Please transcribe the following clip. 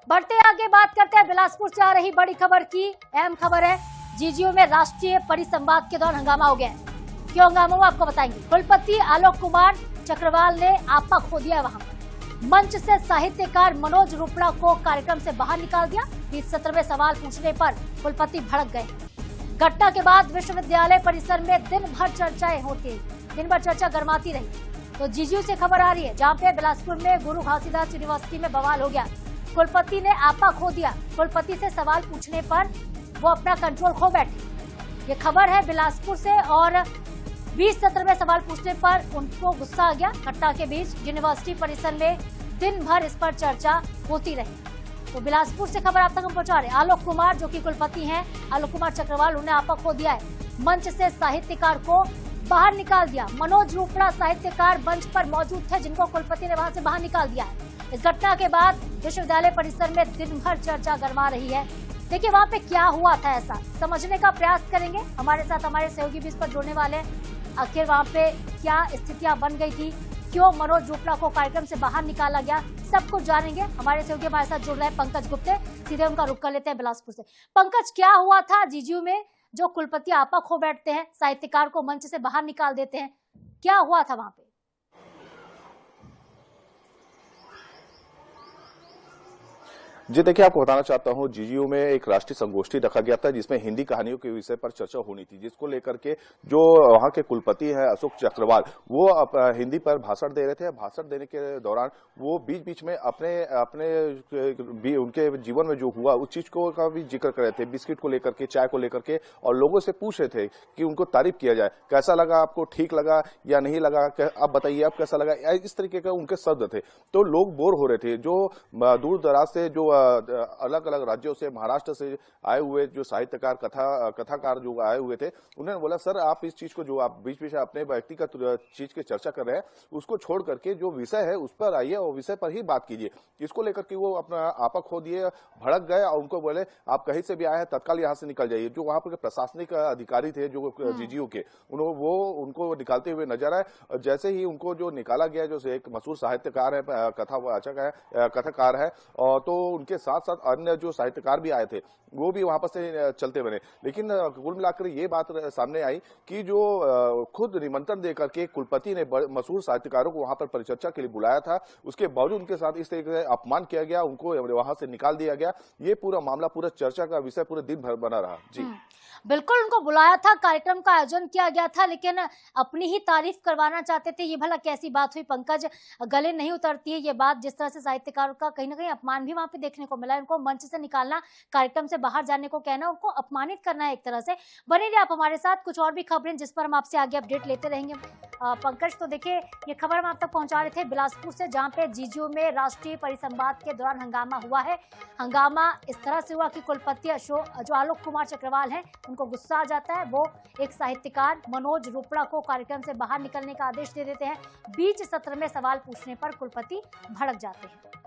बढ़ते आगे बात करते हैं बिलासपुर से आ रही बड़ी खबर की। अहम खबर है, जीजीयू में राष्ट्रीय परिसंवाद के दौरान हंगामा हो गया है। क्यों हंगामा हुआ आपको बताएंगे। कुलपति आलोक कुमार चक्रवाल ने आपा खो दिया। वहां मंच से साहित्यकार मनोज रुपड़ा को कार्यक्रम से बाहर निकाल दिया। 20 सत्र में सवाल पूछने पर कुलपति भड़क गए। घटना के बाद विश्वविद्यालय परिसर में दिन भर चर्चाएं होती, दिन भर चर्चा गर्माती रही। तो जीजीयू से खबर आ रही है, जहां पे बिलासपुर में गुरु घासीदास यूनिवर्सिटी में बवाल हो गया। कुलपति ने आपा खो दिया। कुलपति से सवाल पूछने पर वो अपना कंट्रोल खो बैठे। ये खबर है बिलासपुर से। और 20 सत्र में सवाल पूछने पर उनको गुस्सा आ गया। घटना के बीच यूनिवर्सिटी परिसर में दिन भर इस पर चर्चा होती रही। तो बिलासपुर से खबर आप तक हम पहुंचा रहे। आलोक कुमार जो कि कुलपति हैं, आलोक कुमार चक्रवाल, उन्हें आपा खो दिया है। मंच से साहित्यकार को बाहर निकाल दिया। मनोज रुपड़ा साहित्यकार मंच पर मौजूद थे, जिनको कुलपति ने वहां से बाहर निकाल दिया है। इस घटना के बाद विश्वविद्यालय परिसर में दिन भर चर्चा गरमा रही है। देखिए वहां पे क्या हुआ था, ऐसा समझने का प्रयास करेंगे। हमारे साथ हमारे सहयोगी भी इस पर जुड़ने वाले हैं। आखिर वहां पे क्या स्थितियां बन गई थी, क्यों मनोज रुपड़ा को कार्यक्रम से बाहर निकाला गया, सब कुछ जानेंगे। हमारे सहयोगी हमारे साथ जुड़ रहे हैं पंकज गुप्ते। सीधे उनका रुख कर लेते हैं बिलासपुर से। पंकज, क्या हुआ था जीजीयू में जो कुलपति आपा खो बैठते हैं, साहित्यकार को मंच से बाहर निकाल देते हैं, क्या हुआ था वहां पे? जी देखिए, आपको बताना चाहता हूं, जीजीयू में एक राष्ट्रीय संगोष्ठी रखा गया था जिसमें हिंदी कहानियों के विषय पर चर्चा होनी थी, जिसको लेकर के जो वहां के कुलपति हैं अशोक चक्रवाल, वो हिंदी पर भाषण दे रहे थे। भाषण देने के दौरान वो बीच बीच में अपने उनके जीवन में जो हुआ उस चीज को का भी जिक्र कर रहे थे, बिस्किट को लेकर के, चाय को लेकर के, और लोगों से पूछ रहे थे कि उनको तारीफ किया जाए, कैसा लगा आपको, ठीक लगा या नहीं लगा, आप बताइए आप कैसा लगा। इस तरीके का उनके शब्द थे। तो लोग बोर हो रहे थे। जो दूर दराज से, जो अलग अलग राज्यों से, महाराष्ट्र से आए हुए जो साहित्यकार, कथाकार जो आए हुए थे, उन्होंने बोला सर आप इस चीज को, जो आप बीच बीच अपने व्यक्तिगत चीज की चर्चा कर रहे हैं, उसको छोड़ करके जो विषय है उस पर आइए और विषय पर ही बात कीजिए। इसको लेकर के वो अपना आपा खो दिए, भड़क गए और उनको बोले आप कहीं से भी आए हैं तत्काल यहाँ से निकल जाइए। जो वहां पर प्रशासनिक अधिकारी थे जो जीजीयू के, वो उनको निकालते हुए नजर आए। जैसे ही उनको जो निकाला गया, जो एक मशहूर साहित्यकार है, कथावाचक है, कथाकार है, और तो उनके साथ साथ अन्य जो साहित्यकार भी आए थे वो भी वहां पर से चलते बने। लेकिन कुल मिलाकर ये बात सामने आई कि जो खुद निमंत्रण देकर के कुलपति ने मशहूर साहित्यकारों को वहां पर परिचर्चा के लिए बुलाया था, उसके बावजूद उनके साथ इस तरीके से अपमान किया गया, उनको वहां से निकाल दिया गया। ये पूरा मामला, पूरा चर्चा का विषय पूरे दिन भर बना रहा। जी बिल्कुल, उनको बुलाया था, कार्यक्रम का आयोजन किया गया था, लेकिन अपनी ही तारीफ करवाना चाहते थे। ये भला कैसी बात हुई पंकज? गले नहीं उतरती है ये बात। जिस तरह से साहित्यकारों का कहीं ना कहीं अपमान भी वहां पे देखने को मिला। उनको मंच से निकालना, कार्यक्रम से बाहर जाने को कहना, उनको अपमानित करना है एक तरह से। बने रहिए आप हमारे साथ, कुछ और भी खबरें जिस पर हम आपसे आगे अपडेट लेते रहेंगे। पंकज, तो देखिए ये खबर हम आप तक पहुंचा रहे थे बिलासपुर से, जहां पे जीजीयू में राष्ट्रीय परिसंवाद के दौरान हंगामा हुआ है। हंगामा इस तरह से हुआ कि कुलपति जो आलोक कुमार चक्रवाल हैं, उनको गुस्सा आ जाता है। वो एक साहित्यकार मनोज रुपड़ा को कार्यक्रम से बाहर निकलने का आदेश दे देते हैं। बीच सत्र में सवाल पूछने पर कुलपति भड़क जाते हैं।